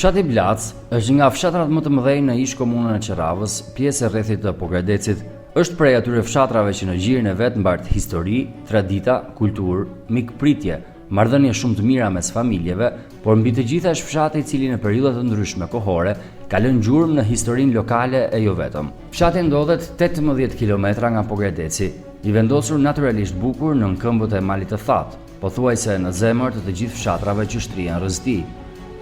Fshati Blac është nga fshatrat më të mëdhenj në ish komunën e Qeravës, pjesë e rrethit të Pogradecit. Është prej atyre fshatrave që në gjirin e vet mbart histori, tradita, kulturë, mikpritje, marrëdhënie shumë të mira mes familjeve, por mbi të gjitha është fshati i cili në periudha të ndryshme kohore ka lënë gjurmë në historinë lokale e jo vetëm. Fshati ndodhet 18 kilometra nga Pogradeci, i vendosur natyrisht bukur në këmbët e malit të thatë, pothuajse në zemër të gjithë fshatrave që shtrihen rreth tij.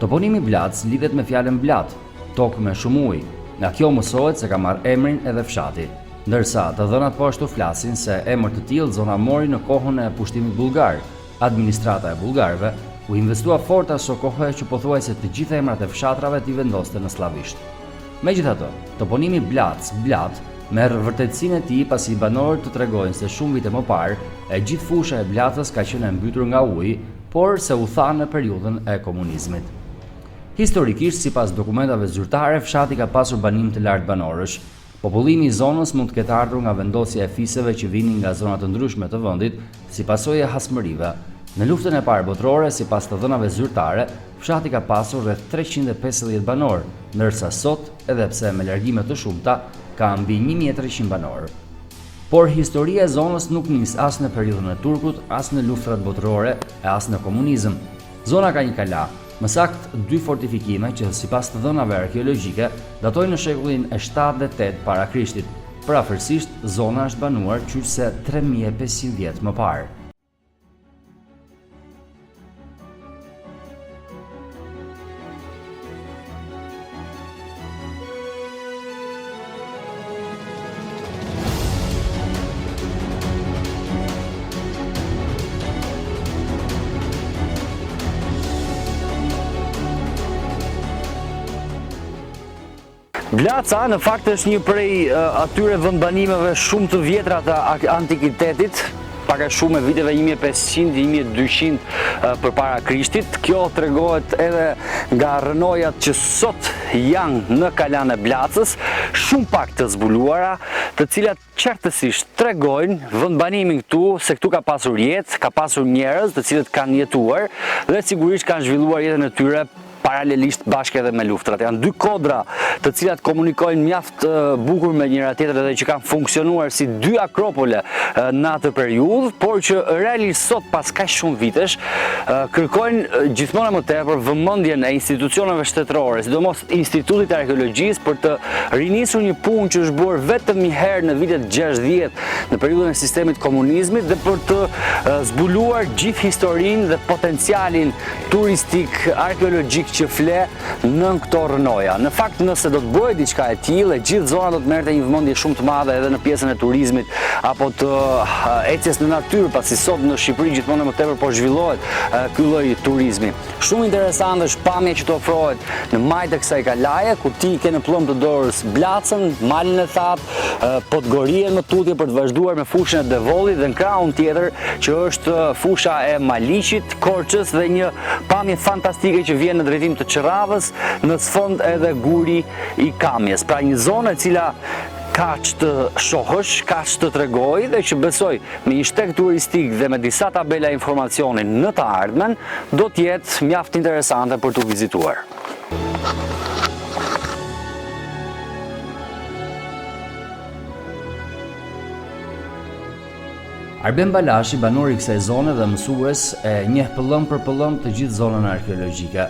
Toponimi Blac lidhet me fjalën blat, tokë me shumë ujë. Nga kjo mësohet se ka marrë emrin edhe fshati. Ndërsa të dhënat po ashtu flasin se emër të tillë zona mori në kohën e pushtimit bullgar. Administrata e bullgarëve u investua fort aso kohë që pothuajse të gjitha emrat e fshatrave t'i vendoste në slavisht. Megjithatë, toponimi Blac, blat, merr vërtetësinë e tij pasi banorët të tregojnë se shumë vite më parë e gjithë fusha e Blacës ka qenë e mbytur nga uji, por se u tha në periudhën e komunizmit. Historikisht, sipas dokumentave zyrtare, fshati ka pasur banim të lartë banorësh. Popullimi i zonës mund të ketë ardhur nga vendosja e fisëve që vinin nga zona të ndryshme të vendit, si pasojë e hasmërive. Në luftën e parë botërore, sipas të dhënave zyrtare, fshati ka pasur rreth 350 banor, ndërsa sot, edhe pse me largime të shumta, ka mbi 1300 banor. Por historia e zonës nuk nis as në periudhën e turkut, as në luftrat botërore e as në komunizëm. Zona ka një kala, më saktë 2 fortifikime që sipas të dhënave arkeologjike datojnë në shekullin e 7 dhe 8 para Krishtit. Përafërsisht, zona është banuar qyse 3500 vjet më parë. Blaca në fakt është një prej atyre vendbanimeve shumë të vjetra të antikitetit, pak a shumë e viteve 1500-1200 përpara Krishtit. Kjo tregohet edhe nga rënojat që sot janë në kalan e Blacës, shumë pak të zbuluara, të cilat qartësisht tregojnë vendbanimin këtu, se këtu ka pasur jetë, ka pasur njerëz të cilët kanë jetuar dhe sigurisht kanë zhvilluar jetën e tyre paralelisht bashkë edhe me luftrat. Janë 2 kodra të cilat komunikojnë mjaft bukur me njëra tjetrën dhe që kanë funksionuar si 2 akropole në atë periudhë, por që realisht sot pas kaq shumë vitesh kërkojnë gjithmonë më tepër vëmendjen e institucioneve shtetërore, sidomos Institutit të Arkeologjisë, për të rinisur një punë që është bërë vetëm një herë në vitet 60 në periudhën e sistemit komunizmit dhe për të zbuluar gjithë historinë dhe potencialin turistik arkeologjik që fle në këto rënoja. Në fakt, nëse do të bëhet diçka e tillë, gjithë zona do të merrte një vëmendje shumë të madhe edhe në pjesën e turizmit apo të ecjes në natyrë, pasi sot në Shqipëri gjithmonë më tepër po zhvillohet ky lloj turizmi. Shumë interesante është pamja që të ofrohet në majtë e kësaj kalaje, ku ti ke në plumb të dorës Blacën, malin e thatë, Podgorien më tutje për të vazhduar me fushën e Devollit dhe në krahun tjetër që është fusha e Maliqit, Korçës dhe një pamje fantastike që vjen në drejtim të Qeravës, në sfond edhe guri i Kamjes. Pra një zonë e cila kaq të shohësh, kaq të tregoj dhe që besoj me një shteg turistik dhe me disa tabela informacioni në të ardhmen, do të jetë mjaft interesante për të vizituar. Arben Balashi, banor i kësaj zone dhe mësues, e njeh pëllëm për pëllëm të gjithë zonën arkeologjike.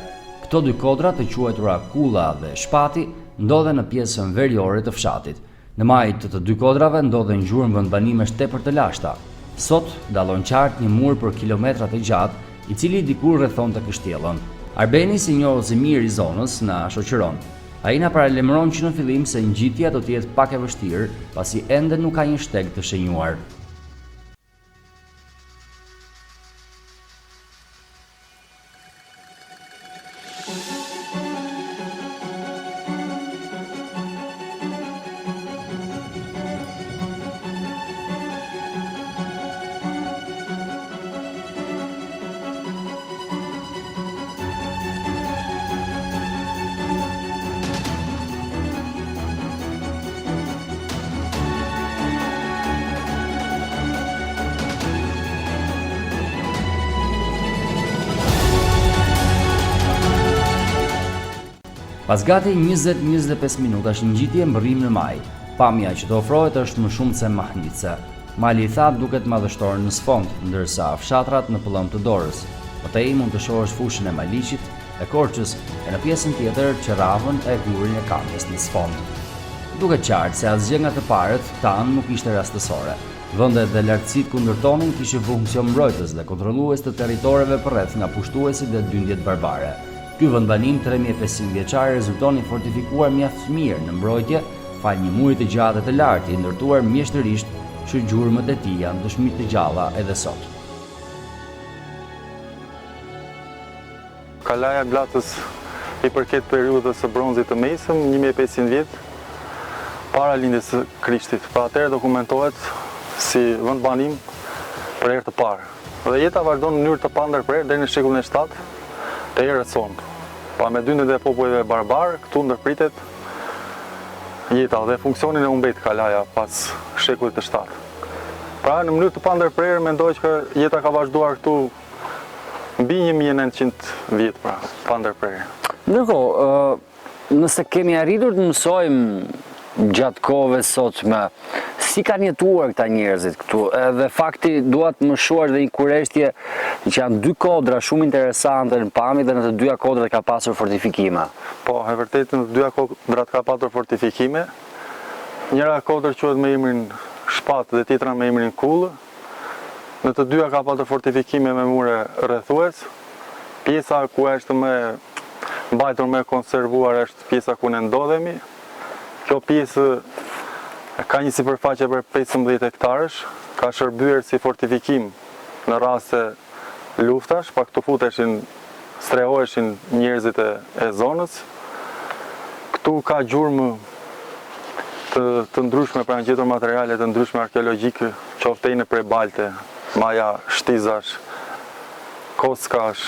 Këto 2 kodra, të quajtura Kulla dhe Shpati, ndodhen në pjesën veriore të fshatit. Në majt të 2 kodrave ndodhen gjurmë vendbanimesh tepër të lashta. Sot dallon qartë një mur për kilometra të gjatë, i cili dikur rrethon të kështjellën. Arbeni, si njohës i mirë i zonës, na shoqëron. Ai na paralajmëron që në fillim se ngjitja do të jetë pak e vështirë, pasi ende nuk ka një shteg të shenjuar. Pas gati 20-25 minutash ngjitje mbërrim në maj, pamja që të ofrohet është më shumë se mahnitse. Mali i thatë duket madhështor në sfond, ndërsa fshatrat në pëllëm të dorës. Mëtej mund të shohësh fushën e Maliqit, e Korçës e në pjesën tjetër Qeravën e gurin e Kamjes në sfond. Duket qartë se asgjë nga të parët tanë nuk ishte rastësore. Vendet dhe lartësitë kundërtonin kishin funksion mbrojtës dhe kontrollues të territoreve përreth nga pushtuesit dhe dyndjet barbare. Ky vendbanim 3500 vjeçar rezulton i fortifikuar mjaft mirë në mbrojtje, fal një muri të gjatë të lartë i ndërtuar mjeshtërisht që gjurmët e tij janë dëshmi të gjalla edhe sot. Kalaja e Blatës i përket periudhës së bronzit të mesëm, 1500 vjet para lindjes së Krishtit. Pra atëherë dokumentohet si vendbanim për herë të parë. Dhe jeta vazhdon në mënyrë të pandërprer deri në shekullin e 7 të erës sonë. Pa me dyndjet e popujve barbar, këtu ndërpritet jeta dhe funksionin e humbet kalaja pas shekullit të 7. Pra në mënyrë të pandërprer mendoj që jeta ka vazhduar këtu mbi 1900 vjet pra, pandërprer. Ndërkohë, nëse kemi arritur të mësojmë gjatë kohëve sotme, si kanë jetuar këta njerëzit këtu, edhe fakti duat më shuar dhe një kureshtje që janë dy kodra shumë interesante në pamje dhe në të dyja kodrat ka pasur fortifikime. Po, e vërtetë në të dyja kodrat ka pasur fortifikime. Njëra kodër quhet me emrin Shpatë dhe tjetra me emrin Kullë. Në të dyja ka pasur fortifikime me mure rrethues. Pjesa ku është më mbajtur më konservuar është pjesa ku ne ndodhemi. Kjo pjesë ka një sipërfaqe për 15 hektarësh, ka shërbyer si fortifikim në raste luftash, pa këtu futeshin, strehoheshin njerëzit e zonës. Këtu ka gjurmë të ndryshme, pra në gjetur materiale të ndryshme arkeologjike, qoftejnë prej balte, maja shtizash, koskash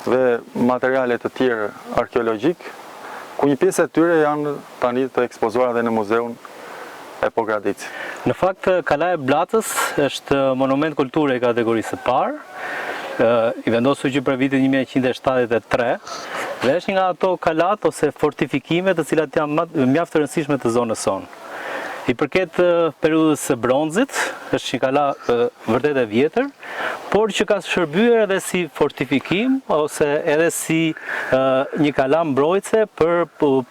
dhe materiale të tjerë arkeologjik, ku një pjesë e tyre janë tani të ekspozuara dhe në muzeun e Pogradicit. Në fakt, Kalaja e Blatës është monument kulture e kategorisë së parë, i vendosur që për vitin 1173, dhe është nga ato kalat ose fortifikime të cilat janë mjaft të rëndësishme të zonës sonë. I përket periudhës së bronzit, është një kala vërtet e vjetër, por që ka shërbyer edhe si fortifikim ose edhe si një kala mbrojtëse për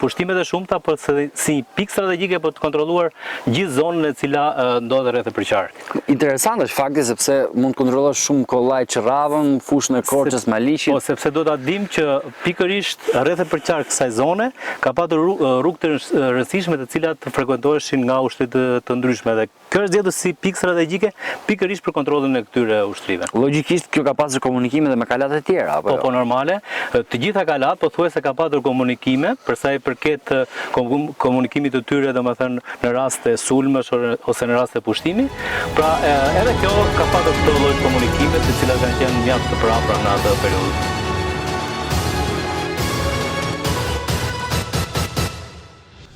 pushtimet e shumta, por si një pikë strategjike për të kontrolluar gjithë zonën e cila ndodhet rreth e përqark. Interesant është fakti sepse mund të kontrollosh shumë kollaj Qeravën, fushën e Korçës, Maliqin. Po sepse do ta dim që pikërisht rreth e përqark kësaj zone ka patur rrugë të rëndësishme të cilat frekuentoheshin nga ushtrit të ndryshme dhe kjo është zgjedhur si pikë strategjike pikërisht për kontrollin e këtyre ushtrive. Logjikisht kjo ka pasur komunikime dhe me kalat e tjera, apo jo? Po normale, të gjitha kalat pothuajse ka patur komunikime për sa i përket komunikimit të tyre, domethënë në raste sulmesh ose në raste pushtimi. Pra edhe kjo ka patur këtë lloj komunikime të cilat kanë qenë mjaft të prapra në atë periudhë.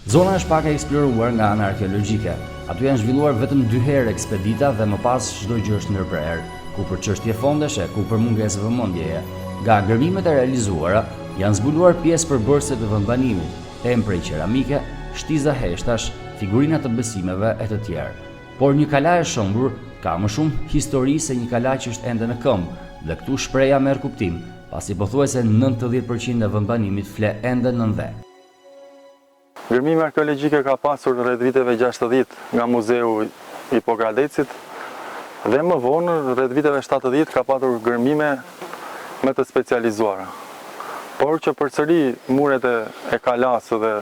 Zona është pak e eksploruar nga ana arkeologjike. Aty janë zhvilluar vetëm 2 herë ekspedita dhe më pas çdo gjë është ndërprer, ku për çështje fondesh, ku për mungesë vëmendjeje. Nga gërmimet e realizuara janë zbuluar pjesë përbërëse të vendbanimit, pemë prej qeramike, shtiza heshtash, figurina të besimeve e të tjerë. Por një kala e shëmbur ka më shumë histori se një kala që është ende në këmbë, dhe këtu shpreha merr kuptim, pasi pothuajse 90% e vendbanimit fle ende nën dhe. Gërmime arkeologjike ka pasur rreth viteve 60 nga Muzeu i Pogradecit dhe më vonë rreth viteve 70 ka pasur gërmime më të specializuara. Por që përsëri muret e kalas dhe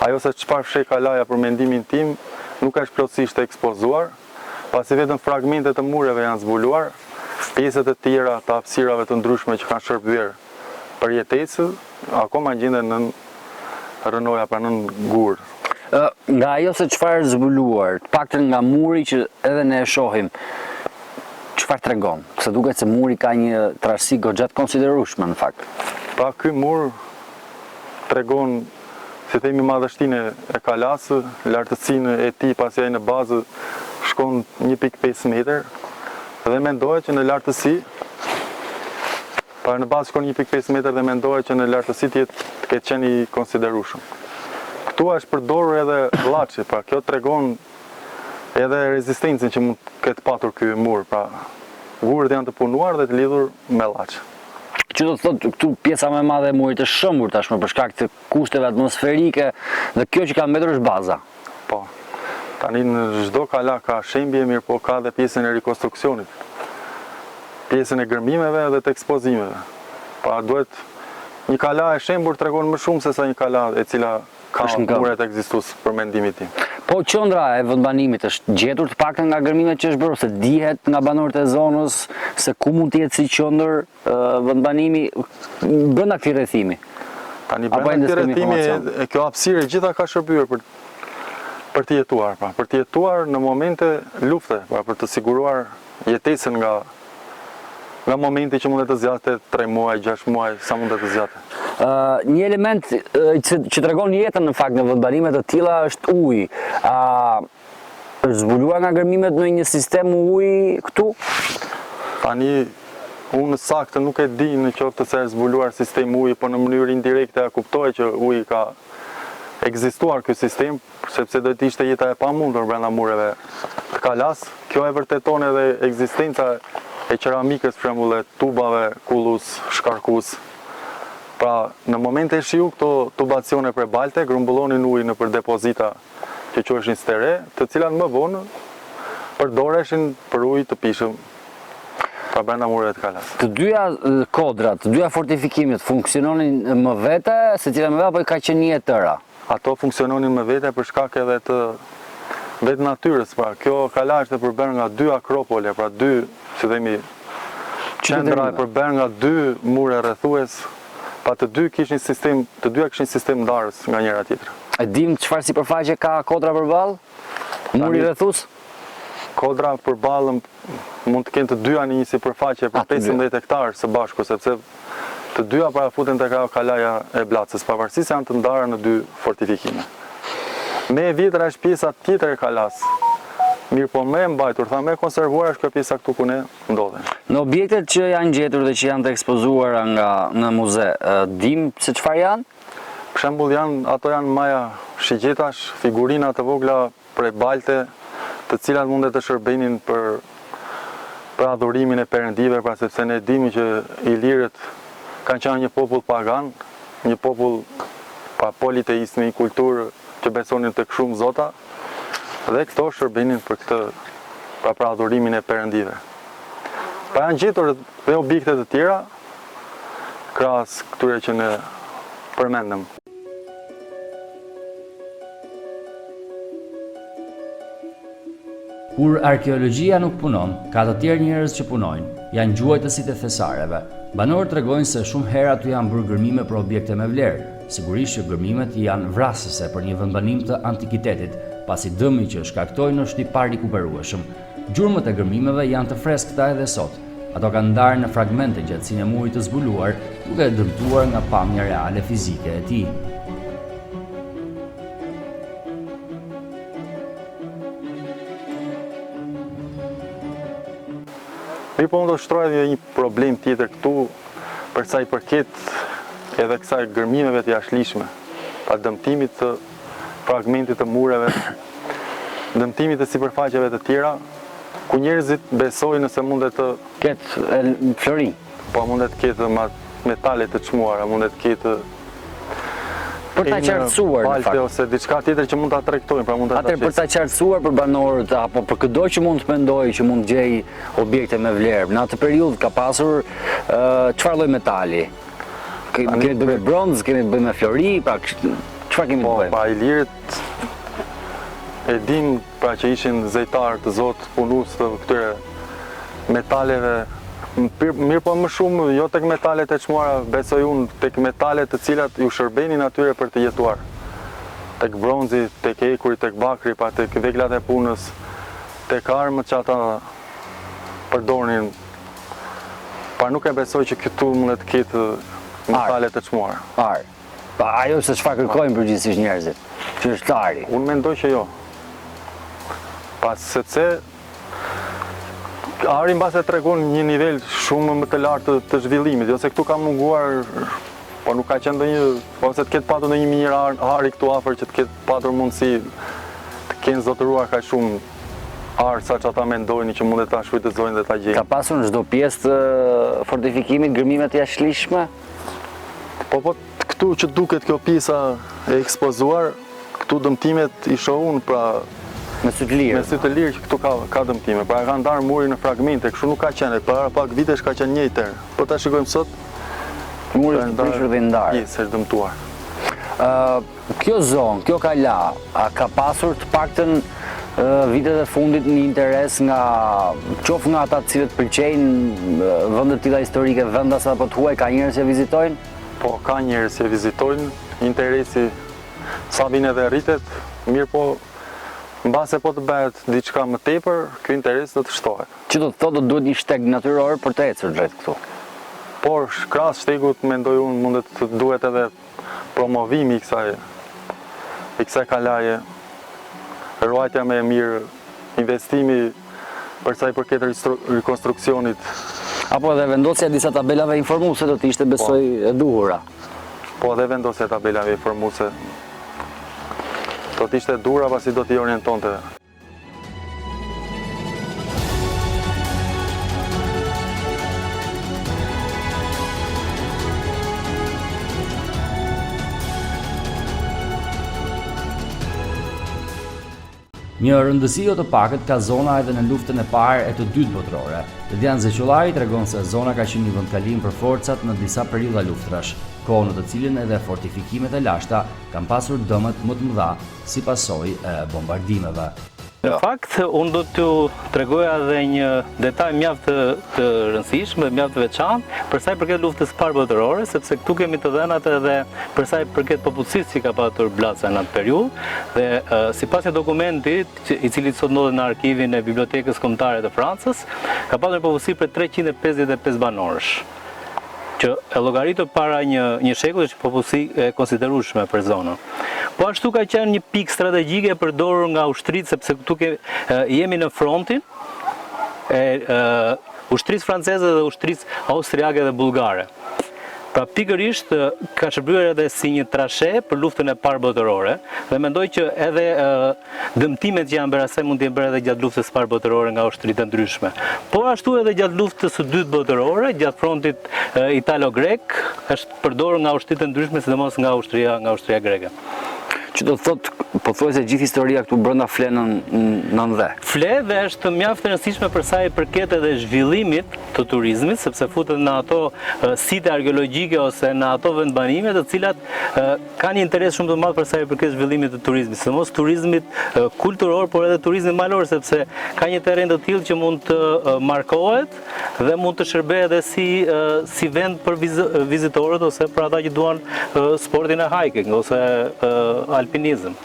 ajo se çfarë fsheh kalaja për mendimin tim nuk është plotësisht ekspozuar, pasi vetëm fragmente të mureve janë zbuluar, pjesët e tjera të hapësirave të ndryshme që kanë shërbyer për jetesë akoma gjenden në rënoja pra nën gur. Nga ajo se çfarë është zbuluar, paktën nga muri që edhe ne e shohim, çfarë tregon? Se duket se muri ka një trashësi goxha të konsiderueshme në fakt. Pra ky mur tregon, si themi, madhështinë e kalasë, lartësinë e tij pasi ai në bazë shkon 1.5 metër dhe mendohet që në lartësi Pra në bazë shkon 1.5 metër dhe mendohet që në lartësi të ketë qenë i konsiderueshëm. Këtu është përdorur edhe llaçi, pra kjo tregon edhe rezistencën që mund ketë patur ky mur, pra gurët janë të punuar dhe të lidhur me llaç. Që do të thotë këtu pjesa më e madhe e murit është shëmbur tashmë për shkak të kushteve atmosferike dhe kjo që ka mbetur është baza. Po. Tani në çdo kala ka shembje, mirë po ka dhe pjesën e rekonstruksionit. Pjesën e gërmimeve dhe të ekspozimeve. Pra duhet një kala e shembur tregon më shumë se sa një kala e cila ka muret ekzistues për mendimin tim. Po qendra e vendbanimit është gjetur të paktën nga gërmimet që është bërë, ose dihet nga banorët e zonës se ku mund të jetë si qendër vendbanimi brenda këtij rrethimi. Tani brenda këtij rrethimi kjo hapësirë gjitha ka shërbyer për të jetuar, pra, për të jetuar në momente lufte, pra, për të siguruar jetesën nga momenti që mundet të zgjate 3 muaj, 6 muaj, sa mundet të zgjate. Një element që tregon jetën në fakt në vendbanime të tilla është uji. Është zbuluar nga gërmimet në një sistem uji këtu? Tani unë saktë nuk e di në qoftë se është zbuluar sistem uji, po në mënyrë indirekte kuptohet që uji ka ekzistuar ky sistem, sepse do të ishte jeta e pamundur brenda mureve të kalas. Kjo e vërteton edhe ekzistenca e qeramikës, për shembull, e tubave, kullus, shkarkus. Pra, në momente e shiu, këto tubacione prebalte grumbullonin ujë në për depozita që quheshin stere, të cilat më vonë përdoreshin për ujë të pishëm, pra brenda mureve të kalas. Të dyja kodrat, të dyja fortifikimet funksiononin më vete, se cila më vete, apo ka qenë një e tëra? Ato funksiononin më vete për shkak edhe të vetë natyrës, pra kjo kala është e përbërë nga 2 akropole, pra 2, si themi, qendra e përbërë nga 2 mure rrethues. Pa të dyja kishin sistem ndarës nga njëra tjetra. E dim çfarë sipërfaqe ka kodra përballë? Muri rrethues? Kodra përballë mund të kenë të dyja në një sipërfaqe për 15 hektarë së bashku, sepse të dyja parafuten tek ajo kalaja e Bllacës, pavarësisht se janë të ndara në 2 fortifikime. Me e vjetër është pjesa tjetër e kalas. Mirë po me e mbajtur, me e konservuar është kjo pjesa këtu ku ne ndodhen. Në objektet që janë gjetur dhe që janë të ekspozuara në muze, dim se çfarë janë? Për shembull ato janë maja shigjetash, figurina të vogla prej balte, të cilat mundet të shërbenin për adhurimin e perëndive, pra sepse ne dimi që ilirët kanë qenë një popull pagan, një popull politeist me një kulturë që besonin tek shumë zota. Dhe këto shërbenin për këtë, për adhurimin e perëndive. Pa janë gjetur dhe objekte të tjera, krahas këtyre që ne përmendëm. Kur arkeologjia nuk punon, ka të tjerë njerëz që punojnë, janë gjuajtësit e thesareve. Banorët tregojnë se shumë herë aty janë bërë gërmime për objekte me vlerë. Sigurisht që gërmimet janë vrasëse për një vendbanim të antikitetit, pasi dëmi që shkaktojnë është i parikuperueshëm. Gjurmët e gërmimeve janë të freskëta edhe sot. Ato kanë ndarë në fragmente gjatësinë e murit të zbuluar, duke dëmtuar nga pamja reale fizike e tij. Mirë po unë do shtroj edhe një problem tjetër këtu, për sa i përket edhe kësaj gërmimeve të jashtëligjshme, pa dëmtimit të fragmentit të mureve, dëmtimit të sipërfaqeve të tjera, ku njerëzit besojnë se mundet të ketë flori. Po mundet të ketë metale të çmuara, mundet të ketë për ta qartësuar në fakt, ose diçka tjetër që mund ta tregtojnë, pra mund ta atëherë për ta qartësuar për banorët apo për çdo që mund të mendojë që mund gjej objekte me vlerë. Në atë periudhë ka pasur çfarë lloj metali? Kemi të bëjmë me bronz, kemi të bëjmë me flori, pra çfarë kemi të bëjmë? Pa ilirët e dim pra që ishin zejtarë të zotë punues të këtyre metaleve. Mirë po më shumë, jo tek metalet e çmuara, besoj unë tek metalet të cilat ju shërbenin atyre për të jetuar. Tek bronzi, tek ekuri, tek bakri, pa tek veglat e punës, tek armët që ata përdornin. Pa nuk e besoj që këtu mundet të ketë metalet e çmuara. Pa ajo se çfarë kërkojnë përgjithsisht njerëzit, që është ari. Unë mendoj që jo. Pas sepse Ari mbase tregon një nivel shumë më të lartë të zhvillimit, jo se këtu ka munguar, po nuk ka qenë ndonjë, ose të ketë patur ndonjë minjera ari këtu afër që të ketë patur mundësi të kenë zotëruar kaq shumë arë sa që ata mendojnë që mundet ta shfrytëzojnë dhe ta gjejnë. Ka pasur në çdo pjesë të fortifikimit gërmime të jashtëligjshme? Po këtu që duket kjo pjesa e ekspozuar, këtu dëmtimet i shohun pra Me sy të lirë. me sy të lirë që këtu ka dëmtime. Pra e kanë ndarë murin në fragmente, kështu nuk ka qenë, para pak vitesh ka qenë njëjtë herë. Po ta shikojmë sot, Muri është prishur dhe ndarë. pjesë është dëmtuar. Kjo zonë, kjo kala, a ka pasur të paktën vitet e fundit një interes qoftë nga ata të cilët pëlqejnë vende të tilla historike, vendas apo të huaj, ka njerëz që vizitojnë? Po ka njerëz që vizitojnë, interesi sa vjen edhe rritet, mirë po mbase po të bëhet diçka më tepër, ky interes do të shtohet. Që do të thotë duhet një shteg natyror për të ecur drejt këtu. Por krahas shtegut mendoj unë mundet të duhet edhe promovimi i kësaj kalaje, ruajtja më e mirë, investimi për sa i përket rekonstruksionit. Apo edhe vendosja e disa tabelave informuese do të ishte besoj e duhura. Po edhe vendosja e tabelave informuese do të ishte e duhura pasi do t'i orientonte. Një rëndësi jo të pakët ka zona edhe në luftën e parë e të dytë botërore. Dedian Zequllai tregon se zona ka qenë një vendkalim për forcat në disa periudha luftrash, kohë në të cilën edhe fortifikimet e lashta kanë pasur dëmet më të mëdha si pasojë e bombardimeve. Në fakt, unë do t'ju tregoja edhe një detaj mjaft të rëndësishëm dhe mjaft të veçantë për sa i përket luftës së parë botërore, sepse këtu kemi të dhënat edhe për sa i përket popullsisë që ka patur Blaca në atë periudhë dhe sipas një dokumenti i cili sot ndodhet në arkivin e Bibliotekës Kombëtare të Francës, ka patur popullsi për 355 banorësh, që e llogaritur para një shekulli është popullsi e konsiderueshme për zonën. Po ashtu ka qenë një pikë strategjike e përdorur nga ushtrisë, sepse këtu jemi në frontin e ushtrisë franceze dhe ushtrisë austriake dhe bullgare. Pra pikërisht ka shërbyer edhe si një trashe për luftën e parë botërore dhe mendoj që edhe dëmtimet që janë bërë asaj mund të jenë bërë edhe gjatë luftës së parë botërore nga ushtritë të ndryshme. Por ashtu edhe gjatë luftës së dytë botërore, gjatë frontit italo-grek, është përdorur nga ushtritë të ndryshme, sidomos nga ushtria greke. Që do të thotë pothuajse gjithë historia këtu brenda fle në dhe. Fle dhe është mjaft e rëndësishme për sa i përket edhe zhvillimit të turizmit, sepse futet në ato site arkeologjike ose në ato vendbanime të cilat kanë një interes shumë të madh për sa i përket zhvillimit të turizmit, sidomos turizmit kulturor, por edhe turizmit malor, sepse ka një terren të tillë që mund të markohet dhe mund të shërbejë edhe si vend për vizitorët ose për ata që duan sportin e hiking ose alpinizëm.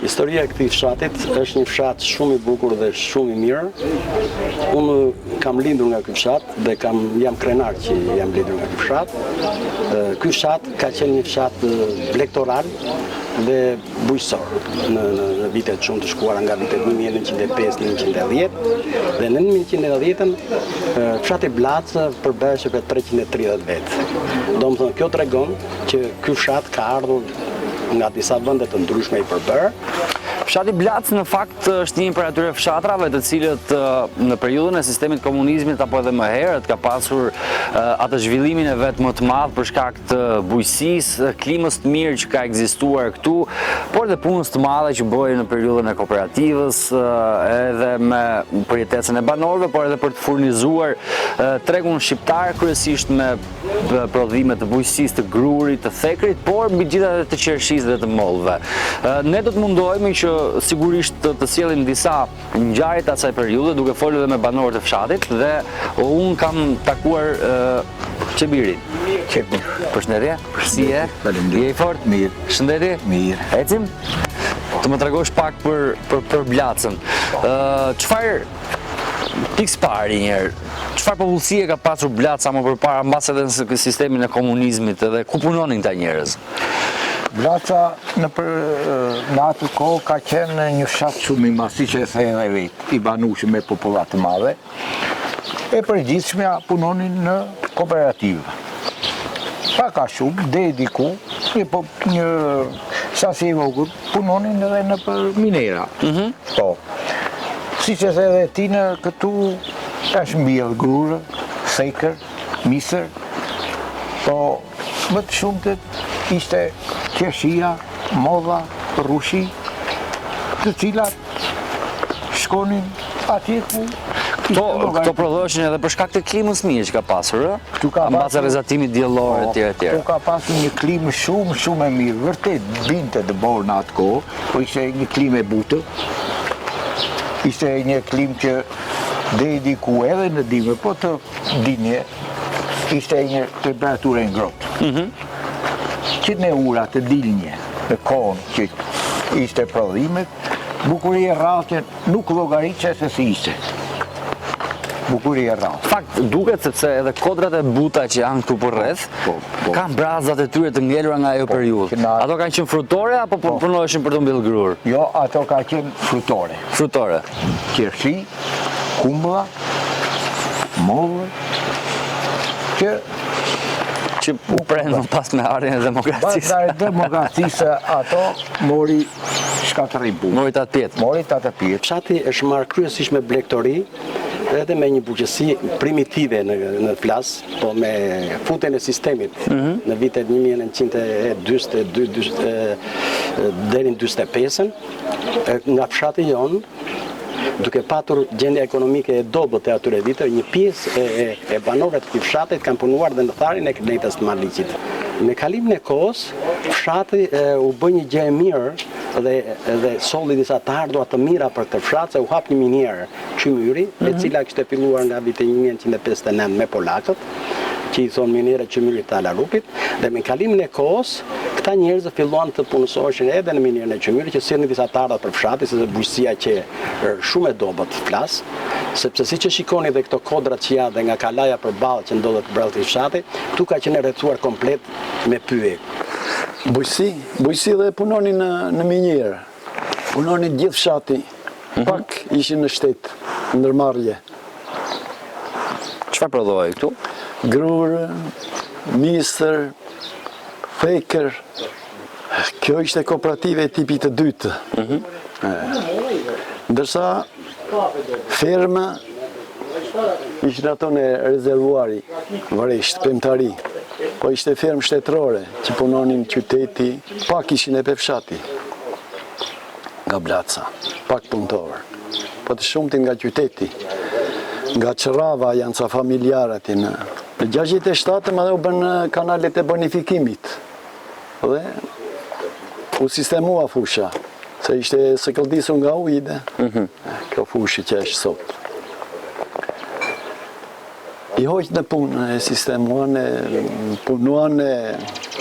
Historia e këtij fshatit është një fshat shumë i bukur dhe shumë i mirë. Unë kam lindur nga ky fshat dhe jam krenar që jam lindur nga ky fshat. Ky fshat ka qenë një fshat lektoral dhe bujqësor në vitet shumë të shkuara nga vitet 1905-1910 dhe në 1910-ën fshati Blacë përbehej për 330 vetë. Domethënë kjo tregon që ky fshat ka ardhur nga disa vende të ndryshme i përbërë. Fshati Blac në fakt është një prej atyre fshatrave të cilët në periudhën e sistemit komunizmit apo edhe më herët ka pasur atë zhvillimin e vet më të madh për shkak të bujqësisë, klimës të mirë që ka ekzistuar këtu, por dhe punës të madhe që bëhej në periudhën e kooperativës, edhe me përjetesën e banorëve, por edhe për të furnizuar tregun shqiptar kryesisht me prodhime të bujqësisë, të grurit, të thekrit, por mbi gjitha edhe të qershisë dhe të mollëve. Ne do të mundohemi që sigurisht të sjellim disa ngjarje të asaj periudhe, duke folur edhe me banorët e fshatit dhe unë kam takuar Qebirin. Qebir. Përshëndetje. Si je? Je i fort? Mirë. Shëndetje? Mirë. Ecim? Të më tregosh pak për Blacën. Çfarë pikë parë njerë? Çfarë popullsie ka pasur Blaca më përpara mbas edhe në sistemin e komunizmit edhe ku punonin këta njerëz? Blaca në atë kohë ka qenë një fshat shumë i madh, siç e thënë ai vetë, i banueshëm me popullat të madhe. E përgjithshmja punonin në kooperativë. Pak a shumë, deri diku, një sasi i vogël punonin edhe në për minera. Po. Siç e thënë ti në këtu është mbjell grurë, thekër, misër, po më të shumtët ishte qershia, modha, rrushi, të cilat shkonin atje ku Këto prodhoheshin edhe për shkak të klimës mirë që ka pasur, mbas rrezatimit diellor etj. Këtu ka pasur një klimë shumë e mirë, vërtet binte të borë në atë kohë, po ishte një klimë e butë, ishte një klimë që deri diku edhe në dimër, po të dinje, ishte një temperaturë e ngrohtë. Që në ura të dilnje, në kohën që ishte prodhimet, bukuria e rrallë nuk llogaritet se si ishte. Bukuria e rrallë. Fakt, duket sepse edhe kodrat e buta që janë këtu përreth, kanë brazat e tyre të ngelura nga ajo periudhë. Ato kanë qenë frutore apo punoheshin për të mbyllë grur? Jo, ato ka qenë frutore. Frutore. Qershi, kumbulla, mollë, që u prenë më pas me ardhjen e demokracisë. Pas e demokracisë ato mori shkatërim punë. Mori ta pjetë. Mori ta të pjetë. Fshati është marrë kryesisht me blegtori, edhe me një bujqësi primitive në flas, po me futjen e sistemit në vitet 1942 deri në 45-ën, nga fshati jon, duke patur gjendje ekonomike e dobët e atyre vite, një pjesë e banorëve të këtij fshatit kanë punuar dhe në tharrin e Kletës të Maliqit. Me kalimin e kohës, fshati u bë një gjë e mirë dhe solli disa të ardhura të mira për këtë fshat, se u hap një minierë Qymyri, e cila kishte filluar nga viti 1959 me polakët, që i thonë minierë Qymyrit të Alarupit, dhe me kalimin e kohës, këta njerëz filluan të punësoheshin edhe në minierën e Qymyrit, që sillnin disa të ardhura për fshatin, sepse bujqësia që shumë e dobët flas, sepse siç e shikoni dhe këto kodrat që janë dhe nga kalaja përballë që ndodhet brenda këtij fshati, këtu ka qenë rrethuar komplet me pyje. Bujqësi dhe punonin në minjerë, punonin gjithë fshati, pak ishin në shtet, ndërmarrje. Çfarë prodhoi këtu? Grurë, misër, thekër, kjo ishte kooperative e tipit të dytë. Ndërsa ferma ishin ato në rezervuari, varesht, pemtari. Po ishte fermë shtetërore që punonin qyteti, pak ishin e pe fshati nga Blaca, pak punëtorë. Po të shumtin nga qyteti, nga Qërrava janë ca familjarët në 67 më dhe u bën kanalet e bonifikimit. Dhe u sistemua fusha, se ishte së këldisu nga ujde, kjo fushi që është sot. I hojtë në punë, e sistemuan, punuan,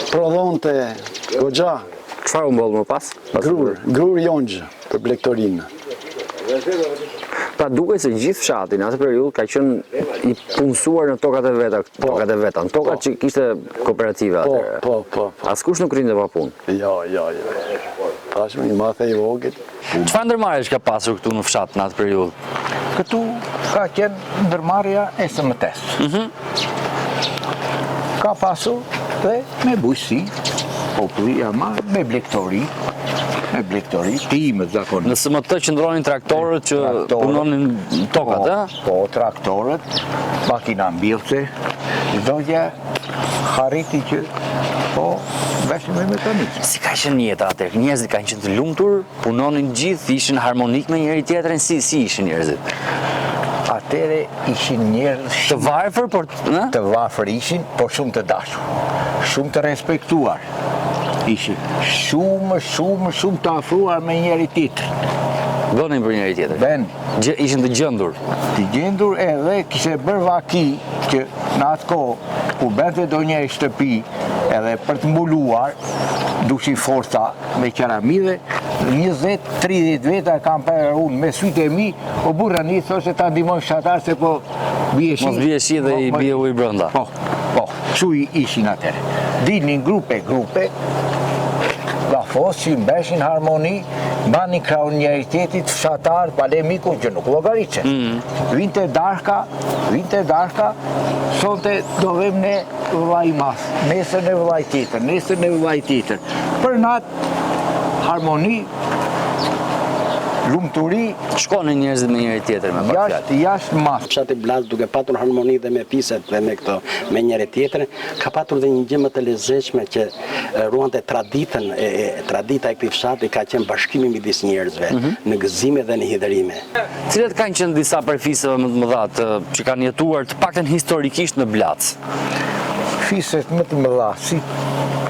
prodhonte goxha. Çfarë u mboll më pas? Grur jongjë për blegtorinë. Pra duket se gjithë fshati në atë periudhë ka qenë i punësuar në tokat e veta, në tokat që kishte kooperative atëherë. Po. Askush nuk rinte pa punë. Jo. Tashmë një mathe i vogël. Çfarë ndërmarrjesh ka pasur këtu në fshat në atë periudhë? Këtu ka qenë ndërmarrja e SMT-s. Ka pasur dhe me bujqësi, populli ama me blegtori, me blegtori, timet zakonisht. Nëse më të qëndronin traktorët që punonin tokat, Po, traktorët, makina mbilse, çdo gjë harriti që po veshim me mekanikë. Si ka qenë jeta atëherë? Njerëzit kanë qenë të lumtur, punonin gjithë, ishin harmonik me njëri tjetrin, si ishin njerëzit? Atëre ishin njerëz Të varfër, por të varfër ishin, por shumë të dashur, shumë të respektuar. Ishin shumë të afruar me njëri tjetrin. bënin për njëri tjetër. Ben, Ishin të gjendur. të gjendur edhe kishte bërë vaki që në atë kohë ku bente do një shtëpi edhe për të mbuluar dushin forca me qeramide, 20-30 veta kam për unë me sytë e mi, o burra një thoshe ta ndihmoj fshatar se po bie shi. Mos bie shi dhe i bie ujë brenda. Po, kështu ishin atëre. Dilnin grupe, lafoshin, beshin harmoni, banin krahun njëri tjetrit, fshatar, palemiku, që nuk llogariçe. Vinte darka, sonte do vëm ne vëllai mas, nesër ne vëllai tjetër, Për natë, harmoni, lumturi, Shkonin njerëzit me njëri tjetër me pak fjalë. jashtë mas. Fshati Blaz duke patur harmoni dhe me fiset dhe me këto me njëri tjetrin, ka patur dhe një gjë më të lezetshme që ruante traditën, tradita e këtij fshati ka qenë bashkimi midis njerëzve, në gëzime dhe në hidhërime. Cilat kanë qenë disa prej fisëve më të mëdha që kanë jetuar të paktën historikisht në Blac? Fiset më të mëdha, si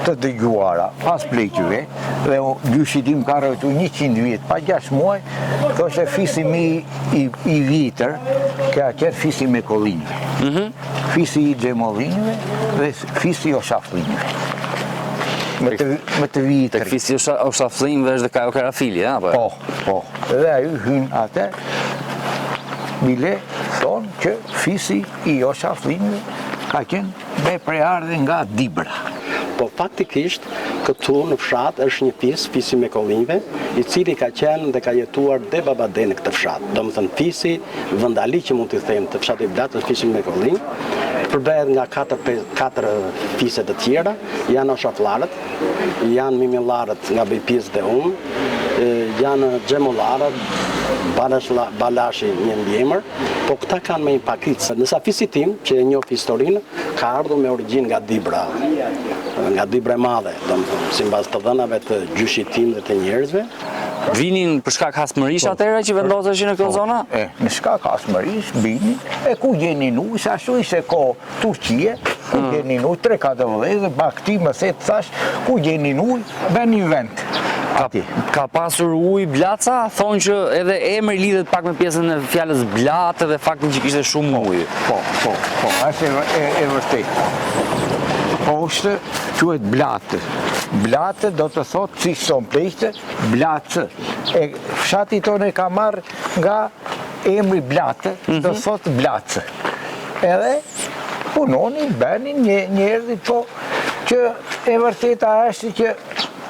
të dëgjuara, pas pleqjeve, dhe dyshit im ka rrëtu 100 vjet, pa 6 muaj, thoshte fisi mi i vitër, ka qenë fisi me kollinjve. Fisi i xhemollinjve dhe fisi i oshafllinjve. Më të vitër. Tek fisi o shafllinjve është dhe Kajo Karafili, apo? Po. Dhe ai hyn atë, bile thonë që fisi i oshafllinjve ka qenë me preardhje nga Dibra. Po faktikisht, këtu në fshat është një fisi me kollinjve, i cili ka qenë dhe ka jetuar dhe babade në këtë fshat. Do më thënë fisi, vëndali që mund të them të fshatit Blac është fisi me kollinj, përbëhet nga 4 fise të tjera, janë oshafllarët, janë mimillarët nga Bejpis dhe unë, janë xhemollarët, Balashi një mbiemër, po këta kanë me një pakicë. Nësa fisi tim, që e njoh historinë, ka ardhur me origjinë nga Dibra e madhe, sipas të dhënave të gjyshit tim dhe të njerëzve. Vinin për shkak hasmërish atëherë që vendoseshin në këtë zona? Në shkak hasmërish, binin, ku gjenin ujë, sa ashtu ishte kohë Turqie, ku gjenin ujë, 3-4 vëllezër, bakti më se të thash, ku gjenin ujë, benin vend. Ka pasur ujë Blaca, thonë që edhe emri lidhet pak me pjesën e fjalës Blatë dhe faktin që kishte shumë ujë. Po, është e vërtet. Poshtë quhet Blatë. Blatë do të thotë si son pleqte, Blacë. Fshati tonë e ka marrë nga emri Blatë, do të thotë Blacë. Edhe punonin, benin njerëzit, po që e vërteta është që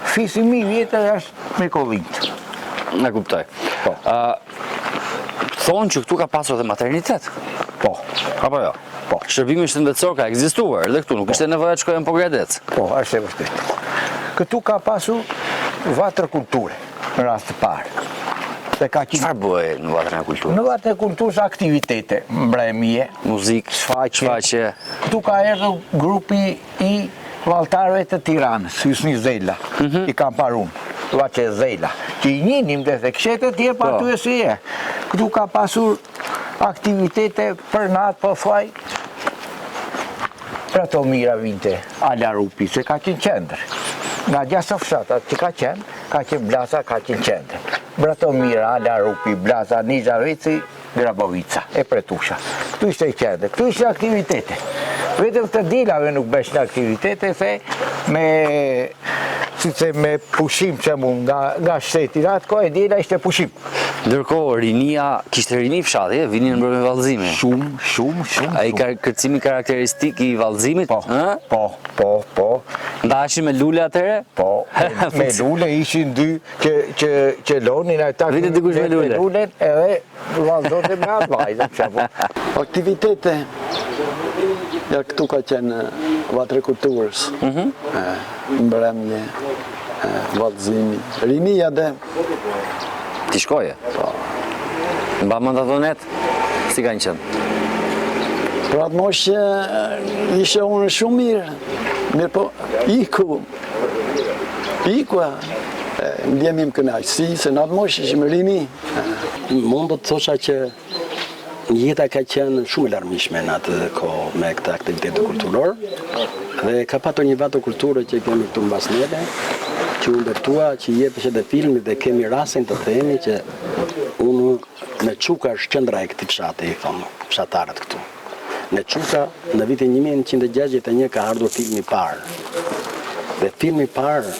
fisi mi vjetër është me kollinjt. Në kuptoj. Thonë që këtu ka pasur dhe maternitet. Po. Apo jo? Po. Shërbimi shëndetësor ka ekzistuar edhe këtu, nuk ishte nevojë të shkojmë po Gradec. Po, është e vërtet. Këtu ka pasur vatër kulture, në rast të parë. Çfarë bëhej në vatrën e kulturës? Në vatrën e kulturës aktivitete, mbrëmje, muzikë, shfaqje. Këtu ka erdhur grupi i valltarëve të Tiranës, Hysni Zela, i kam parë unë, Vaçe Zela, që i njinim dhe këshete tjerë pa ty e si e. Këtu ka pasur aktivitete për natë, po thuaj, Pratomira vinte, Ala Rupi, se ka qenë qendër. Nga gjasë fshatat që ka qenë Blaca, ka qenë qendër. Bratomira, Ala Rupi, Blaca, Nizaveci, Grabovica, e Pretusha. Këtu ishte qendër, këtu ishte aktivitete. Vetëm të dilave nuk bësh në aktivitete, me pushim që mund nga shteti, në atë kohë e dila ishte pushim. Ndërkohë, rinia, kishte rini fshati, vinin në mbrëmje vallëzimi. Shumë. Ai kërcimi karakteristik i vallëzimit? Po. Ndaheshin me lule atëherë? Po, me lule ishin dy që lonin ata. Vitet dikush me lule? Me lulen edhe vallëzonte me atë vajzë. Aktivitete, ja këtu ka qenë vatre kulturës, mbrëmje, vallëzimi, rinia dhe Ti shkoje? Mba mend ato net? Si kanë qenë? për atë moshë ishe unë shumë mirë po ikua, ndjemi më kënaqësi, se në atë moshë ishim rini. Mund të thosha që jeta ka qenë shumë e larmishme në atë kohë me këtë aktivitet kulturor dhe ka patur një vatë kulture që kemi këtu mbas neve, që u ndërtua, që jepesh edhe filmi dhe kemi rastin të themi që unë në Çuka është qendra e këtij fshati, i thonë fshatarët këtu. Në Çuka në vitin 1961 ka ardhur filmi i parë. Dhe filmi i parë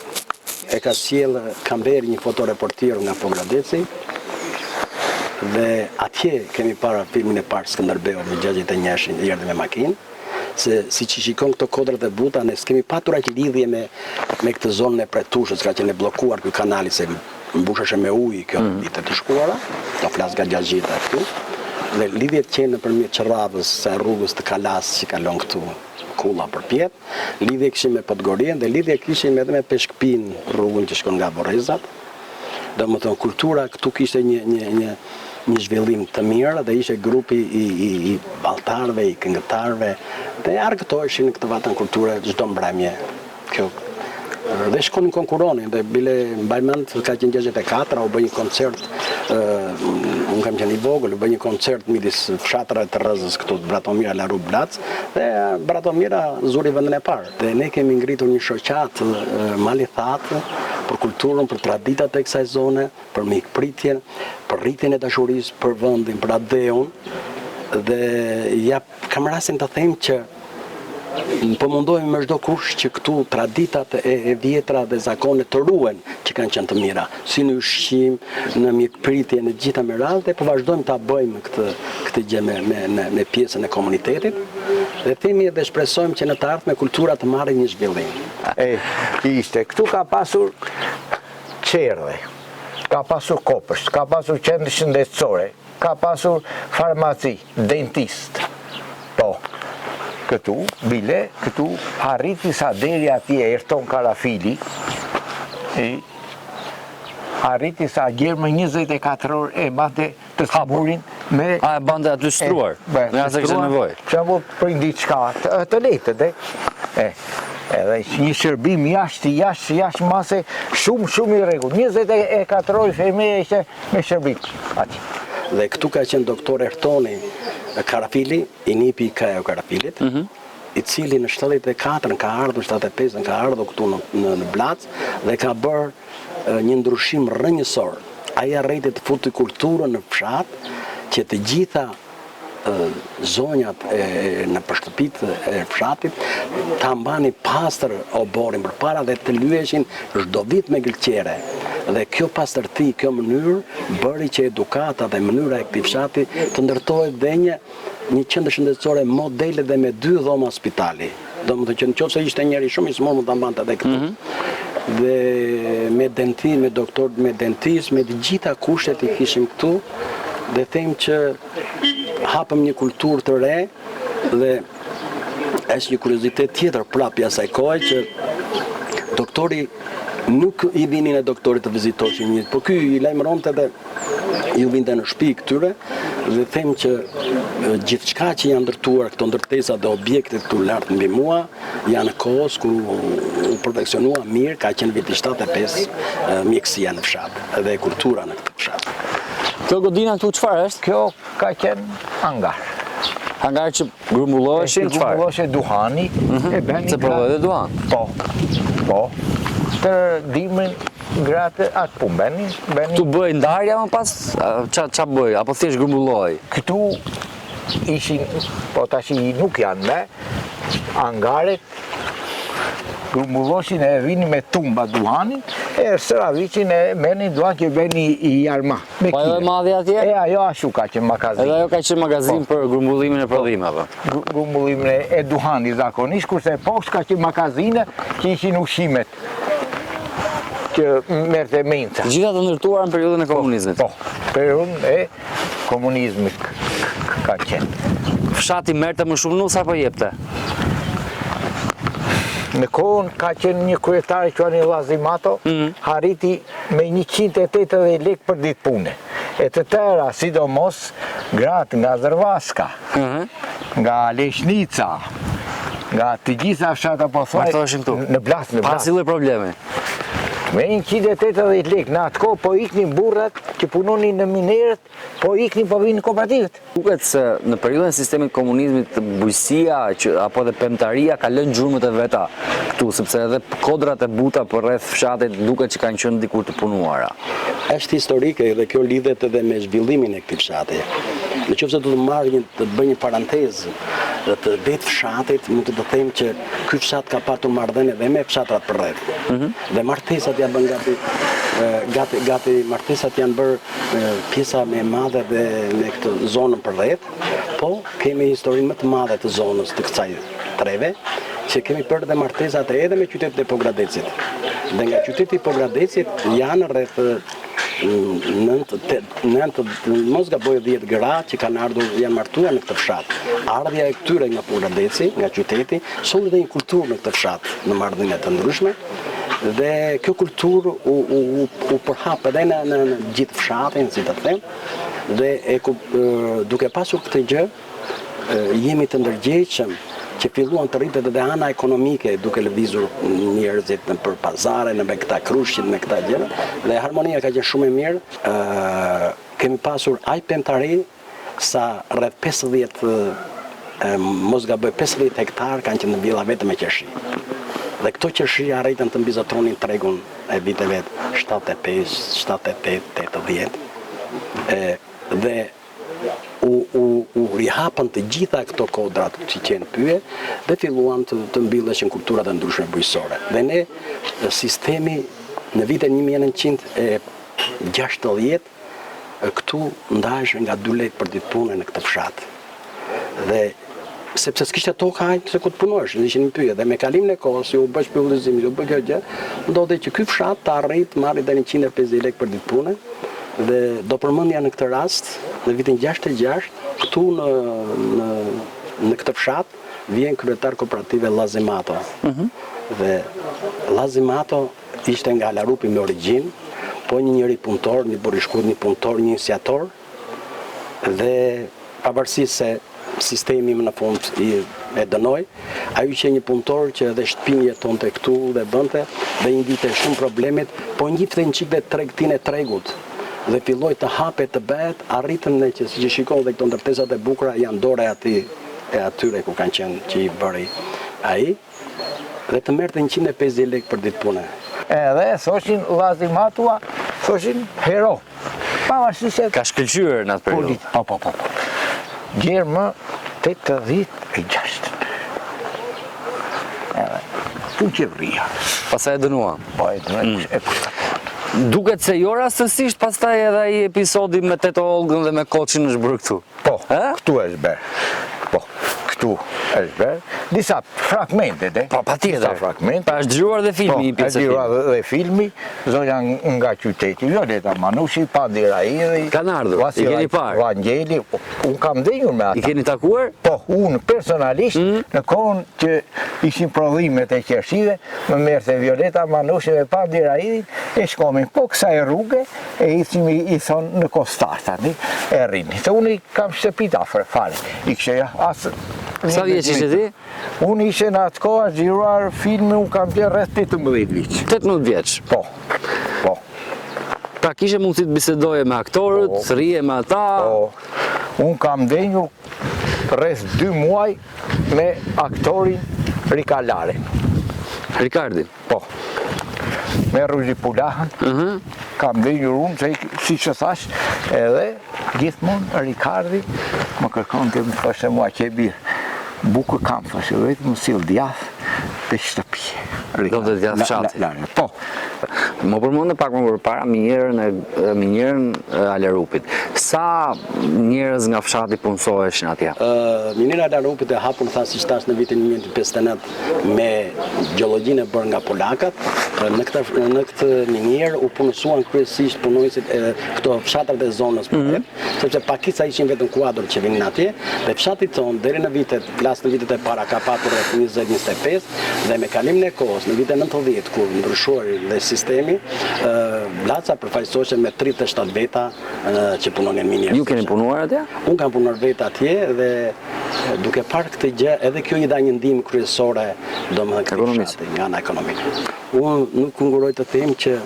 e ka sjellë Kamberi, një fotoreportier nga Pogradeci, dhe atje kemi para filmin e parë Skënderbeu me 61-shin i erdhi me makinë, se si që shikon këto kodrat e buta, ne s'kemi patur aq lidhje me këtë zonën e Pretushës, ka qenë bllokuar ky kanali se mbusheshe me ujë kjo ditë të shkuara, do flas nga Gjagjita këtu, dhe lidhjet qenë nëpërmjet Çerravës, se rrugës të Kalas që kalon këtu, Kulla përpjet, lidhje kishim me Podgorien dhe lidhje kishim edhe me Peshkpin, rrugën që shkon nga Borezat. Domethënë kultura këtu kishte një zhvillim të mirë dhe ishte grupi i balltarëve, i këngëtarëve dhe argëtoheshin në këtë vatën kulture çdo mbrëmje. Kjo dhe shkonin konkuronin dhe bile mbaj mend ka qenë 64, u bë një koncert, unë kam qenë i vogël, u bë një koncert midis fshatrave të Rrezës këtu, Bratomira Laru Blac, dhe Bratomira zuri vendin e parë. Dhe ne kemi ngritur një shoqat malithatë për kulturën, për traditat e kësaj zone, për mikpritjen, për rritjen e dashurisë për vendin, për adeun, dhe ja kam rastin të them që po mundohemi me çdo kush që këtu traditat e vjetra dhe zakonet të ruhen që kanë qenë të mira, si në ushqim, në mikpritje, në gjitha me radhë, po vazhdojmë ta bëjmë këtë gjë me pjesën e komunitetit dhe themi dhe shpresojmë që në të ardhmen kultura të marrë një zhvillim. Ishte, këtu ka pasur qerdhe, ka pasur kopësht, ka pasur qendër shëndetësore, ka pasur farmaci, dentist. Po, këtu, bile, këtu arriti sa deri atje Erton Karafili, arriti sa gjerë 24 orë e bante të saburin me... A e bante aty shtruar, nga se kështë nevoj. Që apo për diçka të letë, edhe një shërbim jashtë mase shumë i rregull. 24 orë femeja ishte me shërbim ati. Dhe këtu ka qenë doktor Ertoni Karafili, i nipi i Kajo Karafilit, i cili në 74 ka ardhur, 75 ka ardhur këtu në Blac dhe ka bërë një ndryshim rrënjësor. Ai arriti të futi kulturën në fshat, që të gjitha zonjat në përshtëpitë e fshatit ta mbani pastër oborin përpara dhe të lyeshin çdo vit me gëlqere. Dhe kjo pastërti, kjo mënyrë bëri që edukata dhe mënyra e këtij fshati të ndërtohet dhe një qendër shëndetësore modele dhe me 2 dhoma spitali. Domethënë që nëse ishte njëri shumë i smur mund ta mbante edhe këtu. Dhe me dentist, me doktor, me dentist, me të gjitha kushtet i kishim këtu dhe them që hapëm një kulturë të re dhe është një kuriozitet tjetër prapë asaj kohe që doktori nuk i vinin e doktorit të vizitoshin një, po ky i lajmëronte dhe ju vinte në shtëpi këtyre dhe them që gjithçka që janë ndërtuar këto ndërtesa dhe objektet këtu lart mbi mua janë kohës ku u perfeksionua mirë, ka qenë viti 75 mjekësia në fshat dhe kultura në këtë fshat. Kjo godina këtu çfarë është? Kjo ka qenë hangar. Hangar që grumbulloheshin çfarë? Grumbulloheshe duhani, e bëni. Se prodhoi dhe duhan. Po. Të dimrin gratë atë pun bëni. Tu bëj ndarja më pas? Qa bëj? Apo thjesht grumbullohej? Këtu ishin, po tash nuk janë me, hangaret, grumbulloheshin e vini me tumba duhanin, e sëravicin e meni duhan që bëni i jarma. Po edhe madhi atje? Ajo ashtu ka qenë magazin. Edhe ajo ka qenë magazin për grumbullimin e prodhimeve. Grumbullimin e duhanit zakonisht, kurse poshtë ka qenë magazine që ishin ushqimet që merrte menca. Të gjitha të ndërtuara në periudhën e komunizmit. Po, periudhën e komunizmit ka qenë. Fshati merrte më shumë nus apo jepte? Në kohën ka qenë një kryetari që një Lazimato, hariti me 180 lek për ditë pune. E të tëra, sidomos, gratë nga Zërvaska, nga Leshnica, nga të gjitha fshatra po thuaj, në Blasë, Pasile probleme. Me 180 lek, në atë kohë po iknin burrat që punonin në minerët, po iknin po vinë kooperativet. Duket se në periudhën e sistemit komunizmit bujësia apo dhe pemtaria ka lënë gjurmët e veta këtu, sepse edhe kodrat e buta për rreth fshatit duket që kanë qenë dikur të punuara. Është historike dhe kjo lidhet edhe me zhvillimin e këtij fshati. Nëse do të marrë të bëj një parantezë të vetë fshatit, mund të them që ky fshat ka patur marrëdhënie edhe me fshatrat për rreth. Dhe martesat janë bën gati martesat janë bërë pjesa më e madhe dhe në këtë zonën për rreth, po kemi historinë më të madhe të zonës të kësaj treve, që kemi bërë dhe martesat edhe me qytetin e Pogradecit. Dhe nga qyteti i Pogradecit janë rreth 9, mos gaboj 10 gra që kanë ardhur, janë martuar në këtë fshat. Ardhja e këtyre nga Pogradeci, nga qyteti, solli dhe një kulturë në këtë fshat, në marrëdhënie të ndryshme. Dhe kjo kulturë u përhap edhe në gjithë fshatin, si të them, dhe duke pasur këtë gjë, jemi të ndërgjegjshëm që filluan të rritet edhe ana ekonomike duke lëvizur njerëzit për pazare, në me këta krushqit, me këta gjëra, dhe harmonia ka qenë shumë e mirë. Kemi pasur aq pemtari sa rreth 50 hektar kanë qenë në villa vetëm me qershi. Dhe këto qershi arritën të mbizotronin tregun e viteve 75, 78, 80. Dhe u rihapën të gjitha këto kodrat që qenë pyje dhe filluan të mbilleshin kulturat e ndryshme bujësore. Dhe ne, sistemi në vitin 1960, këtu ndahesh nga 2 lekë për ditë pune në këtë fshat. Dhe sepse s'kishte tokë hajtë se ku të punohesh, ishin në pyje. Dhe me kalimin e kohës, si u bësh shpëllëzim, si u bë kjo gjë, ndodhi që ky fshat të arrit marri deri 150 lekë për ditë pune. Dhe do përmendja në këtë rast, në vitin 66, këtu në këtë fshat, vjen kryetar kooperative Lazimato. Dhe Lazimato ishte nga Alarupi me origjinë, po një njeri punëtor, një burrishkut, një punëtor, një iniciator, dhe pavarësisht se sistemi më në fund e dënoi, ai ishte një punëtor që edhe shtëpinë jetonte këtu dhe bënte, dhe i ndite shumë problemet, po njifte një çik dhe tregtinë e tregut. Dhe filloi të hapet të bëhet, arritën ne që si që shikon dhe këto ndërtesat e bukura janë dore e atyre ku kanë qenë që i bëri ai, dhe të merrte 150 lekë për ditë pune. Edhe thoshin Lazimatua, thoshin hero. Pavarësisht se Ka shkëlqyer në atë periudhë. Po. Gjerë më 86. Edhe pun qeveria. Pastaj e dënua. Po e dënua. Duket se jo rastësisht pastaj edhe ai episodi me Teto Olgën dhe me Koçin është bërë këtu. Po, këtu është bërë. Po, këtu është bërë. Disa fragmente, Po, patjetër. Disa fragmente. Pa është dëgjuar dhe filmi, një pjesë e filmit. Është dhe filmi, zonja nga qyteti, Violeta Manushi, Pandi Raidhi. Kanë ardhur, i keni parë. Vangeli, unë kam ndenjur me ata. I keni takuar? Po, unë personalisht, në kohën që ishin prodhimet e qershive, më merrte Violeta Manushi me Pandi Raidhi, e shkomin po kësaj rrugë, e i thonë në Kostar, tani, e rrini. Se unë i kam shtëpit afër fare. I kështë asë... Sa vjeç ishte ti? Unë ishe në atë kohë, xhiruar filmi, unë kam qenë rreth 18 vjeç. 18 vjeç? Po. Pra kishe mundësi të bisedoje me aktorët, të rije me ata? Po. Unë kam ndenjur rreth 2 muaj me aktorin Rikalarin. Rikardin? Po. Me Ruzi Pulahën. Kam ndenjur unë, si që thash, edhe gjithmonë Rikardi më kërkon të më thoshe mua që e birë. Bukë kam, thoshe, vetë më sill djathë të shtëpi. Do të djathë fshati? Po. Më përmendë pak më përpara minjerën Alerupit. sa njerëz nga fshati punësoheshin atje? Minera Darupit e hapur tha si tash në vitin 1959 me gjeologjinë e bërë nga polakët. Në këtë minierë u punësuan kryesisht punojësit e këto fshatrat e zonës sepse pakica ishin vetëm kuadër që vinin atje, dhe fshati tonë deri në vitet e para ka patur rreth 20-25 dhe me kalimin e kohës në vitet 90 kur ndryshoi dhe sistemi, Blaca përfaqësohej me 37 veta që punonin minierë. Ju keni punuar atje? Unë kam punuar vetë atje dhe duke parë këtë gjë, edhe kjo i dha një ndihmë kryesore domethënë nga ana ekonomike. Unë nuk kunguroj të them që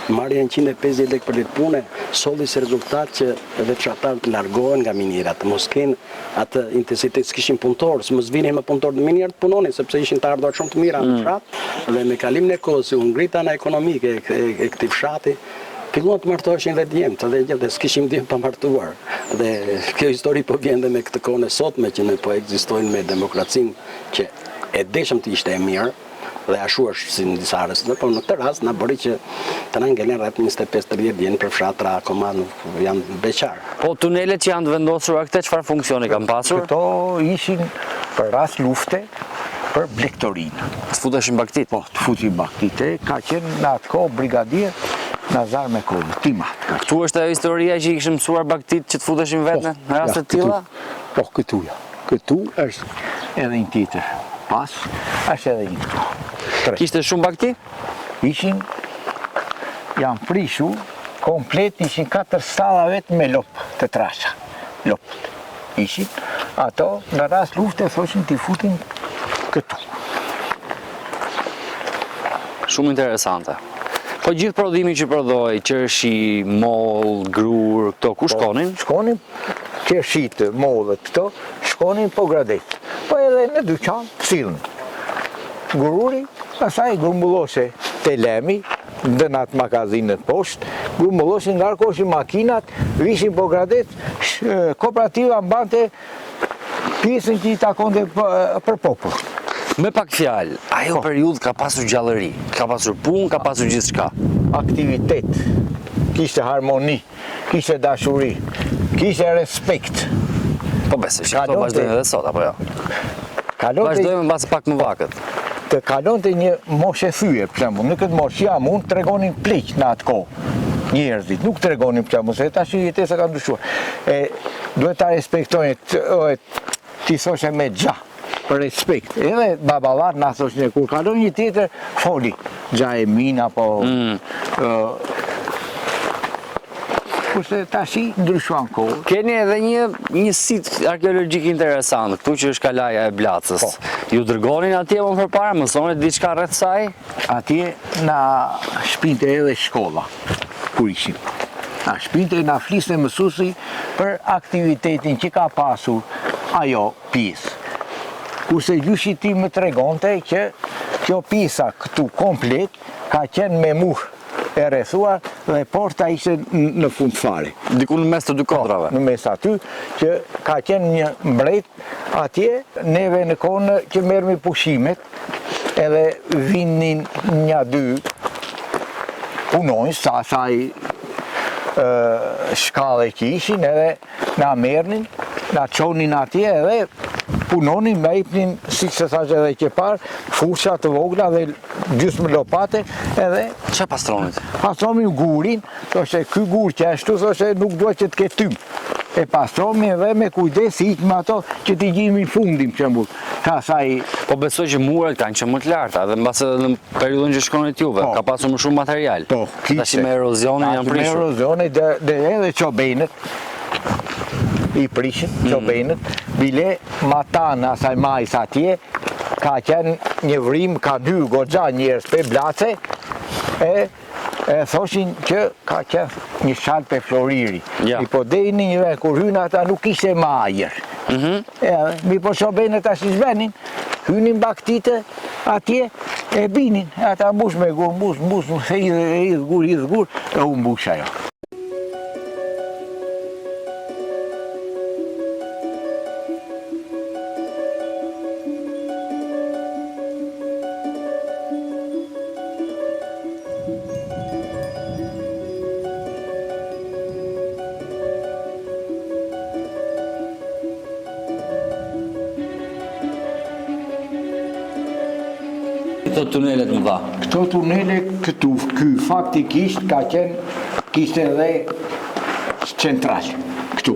marrja 150 lekë për ditë pune solli si rezultat që edhe fshatarët largohen nga miniera, të mos kenë atë intensitet, s'kishin punëtorë, mos vinin me punëtorë të minierë të punonin sepse ishin të ardhuar shumë të mira në fshat, dhe me kalimin e kohës u ngrit ana ekonomike e këtij fshati, filluan të martoheshin dhe djemtë dhe gjithë, dhe s'kishim djemë pa martuar. Dhe kjo histori po vjen dhe me këtë kohën e sotme që ne po ekzistojnë me demokracinë që e deshëm të ishte e mirë, dhe ashtu është si në disa rreth, por në këtë rast na bëri që të na ngelen rreth 25-30 vjen për fshatra akoma janë beqar. Po tunelet që janë të vendosura këte, çfarë funksioni kanë pasur? Këto ishin për rast lufte për blegtorinë. Të futeshin baktit? Po, të futin baktit. Ka qenë në atë kohë brigadier Nazar Mekovi, Timat. Këtu është ajo historia që i kishim mësuar baktit që të futeshin vetë në raste të tilla? Po, këtu ja. Këtu është edhe një tjetër. Pas, është edhe një këtu. Kishte shumë bakti? Ishin, janë prishu, komplet ishin 4 stalla vetë me lopë të trasha. Lopët. Ishin, ato në rast lufte thoshin t'i futin këtu. Shumë interesante. Po gjithë prodhimi që prodhoi, qershi, moll, grur, këto ku shkonin? Shkonin qershitë, mollet këto, shkonin po gradet. Po edhe në dyqan, sillnin. Gruri, pastaj grumbulloshe te lemi, ndënat magazinët poshtë, grumbulloshin ngarkoshin makinat, vishin po gradet, kooperativa mbante pjesën që i takonte për popull. Me pak fjalë, ajo periudhë ka pasur gjallëri, ka pasur punë, ka pasur gjithçka. Aktivitet, kishte harmoni, kishte dashuri, kishte respekt. Po besoj që këto vazhdojnë edhe sot, apo jo? Vazhdojmë mbas pak më vakët. Të kalonte një moshe thyje, për shembull, në këtë moshë jam unë tregonin pleq në atë kohë. Njerëzit nuk tregonin për shembull, se tash jetesa ka ndryshuar. Duhet ta respektojnë, ti thoshe me xha. Për respekt. Edhe babalar na thoshin kur kalon një tjetër foli. Xha e mina po. Kurse tash ndryshuan kohë. Keni edhe një sit arkeologjik interesant, këtu që është kalaja e Blacës. Ju dërgonin atje më përpara, mësoni diçka rreth saj? Atje na shpinte edhe shkolla kur ishim. Na shpinte, na fliste mësuesi për aktivitetin që ka pasur ajo pjesë. Kurse gjyshi ti më tregonte që kjo pjesa këtu komplet ka qenë me murë e rrethuar dhe porta ishte në fund fare. Diku në mes të dy kodrave? Në mes aty, që ka qenë një mbret atje, neve në kohën që merrmi pushimet, edhe vinin një dy punonjës, sa asaj shkallë që ishin, edhe na merrnin, na çonin atje edhe punonin, me ipnin, si që thash edhe që parë, fusha të vogla dhe gjysmë lopate, edhe... Qa pastronit? Pastronin gurin, thoshe, ky gur që ashtu, thoshe, nuk duhet që të ketë tym. E pastronin edhe me kujdes, ikë me ato që t'i gjimi fundin, për shembull. Ka saj... Po besoj që muret kanë që më të larta, dhe mbasë në periudhën që shkonit juve, ka pasur më shumë material. Po, kishte. Tashi me erozionin janë prishur. Me erozionin dhe edhe qobenet, i prishin, qobenet, bile matana asaj majs atje, ka qenë një vrim, ka dy goxha njerëz për Blace, e thoshin që ka qenë një shalë për Floriri. I po dejni një vend, kur hynë ata nuk ishte ma ajer. Mi po qobenet tash i zbenin, hynin baktite atje, e binin, ata mbush me gur, mbush, se idhë gur, e u mbush ajo. këto tunelet më dha? Këto tunele këtu, ky faktikisht ka qenë, kishte edhe central, këtu.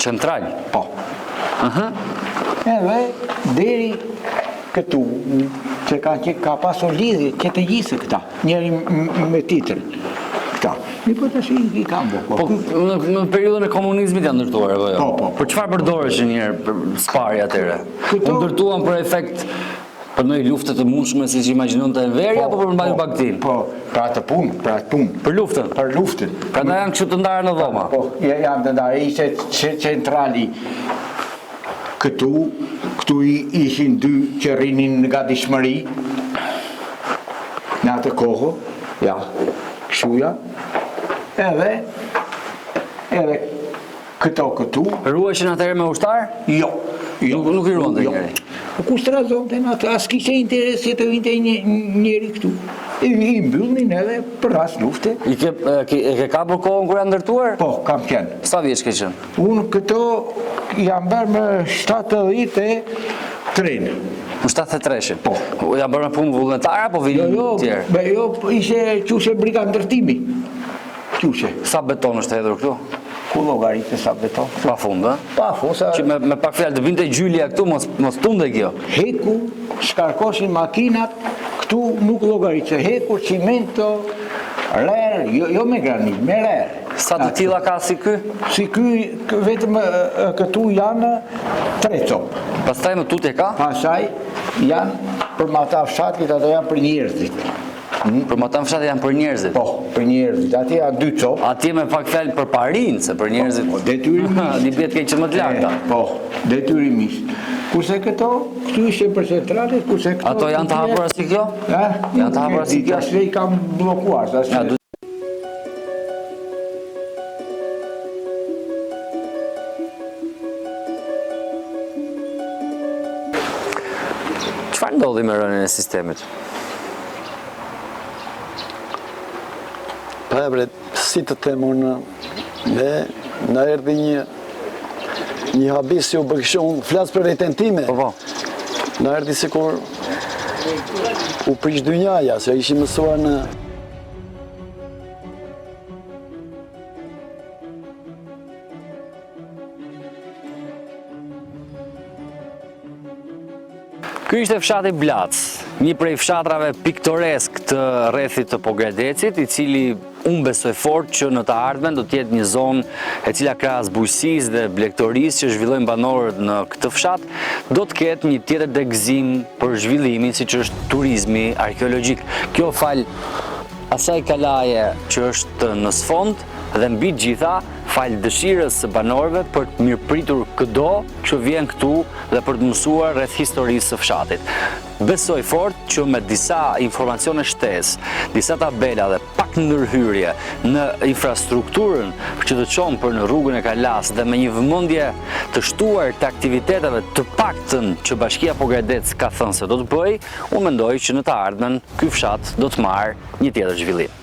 Central? Po. Edhe deri këtu, që ka pasur lidhje që të gjithë këta, njëri me titrin. Këta. Mi po të shi i kam Po në periudhën e komunizmit janë ndërtuar, apo jo? Po. Për çfarë përdoreshin njëherë për spari atyre? U ndërtuan për efekt për një lufte të mundshme siç imagjinonte Enveri apo për mbajtur bagtin? Po, pra të punë. Për luftën. Për luftën. Prandaj janë kështu të ndarë në dhoma. Po, janë të ndarë, ishte centrali këtu ishin dy që rrinin në gatishmëri, në atë kohë, ja, këshuja, edhe këtu. Ruheshin atëherë me ushtar? Jo. Nuk i ruante njëri. Po ku strazonte në atë, as kishte interes që të vinte njëri këtu. I mbyllnin edhe për ras lufte. E ke kapur kohën kur janë ndërtuar? Po, kam qenë. Sa vjeç ke qenë? Unë këto jam bërë më 73. Në 73-shin? Po. Janë bërë me punë vullnetare apo vinin tjerë? Jo, ishe qushe brigad ndërtimi. Qushe. Sa beton është hedhur këtu? Ku llogaritë sa beton? Pa fund, ë? Pa fund, sa Që me pak fjalë të vinte gjylja këtu, mos tunde kjo. heku, shkarkoshin makinat, këtu nuk llogaritë. Heku, cimento, rer, jo me granit, me rer. Sa të tilla ka si ky? Si ky, vetëm këtu janë 3 copë. Pastaj më tutje ka? Pasaj janë për mata fshatit, ato janë për njerëzit. Për më tanë fshatë janë për njerëzit. Po, për njerëzit, ati janë 2 copë. Atje me pak fjalë për parinë, se për njerëzit. Po, detyrimisht. Një bjet ke që më të larta. Po, detyrimisht. Kurse këto ishe për centralit, kurse këto... Ato janë të hapura si kjo? Janë të hapura si kjo? Ashtë i kam blokuar, ashtë. Çfarë ndodhi me rënien e sistemit? Pa bre, si të them unë, në erdhi një habis që u bëkshë, unë flasë për veten time. Po. Në erdhi sikur u prish dynjaja, se ishim mësuar në... Ky ishte fshati Blac, një prej fshatrave piktoresk të rrethit të Pogradecit, i cili unë besoj fort që në të ardhmen do t'jetë një zonë e cila krahas bujqësisë dhe blegtorisë që zhvillojnë banorët në këtë fshat, do të ketë një tjetër degëzim për zhvillimin siç është turizmi arkeologjik. Kjo fal asaj kalaje që është në sfond dhe mbi gjitha fal dëshirës së banorëve për të mirëpritur çdo që vjen këtu dhe për të mësuar rreth historisë së fshatit. Besoj fort që me disa informacione shtesë, disa tabela dhe pak ndërhyrje në infrastrukturën që të çon për në rrugën e Kalas dhe me një vëmendje të shtuar të aktiviteteve të paktën që Bashkia Pogradec ka thënë se do të bëj, unë mendoj që në të ardhmen ky fshat do të marrë një tjetër zhvillim.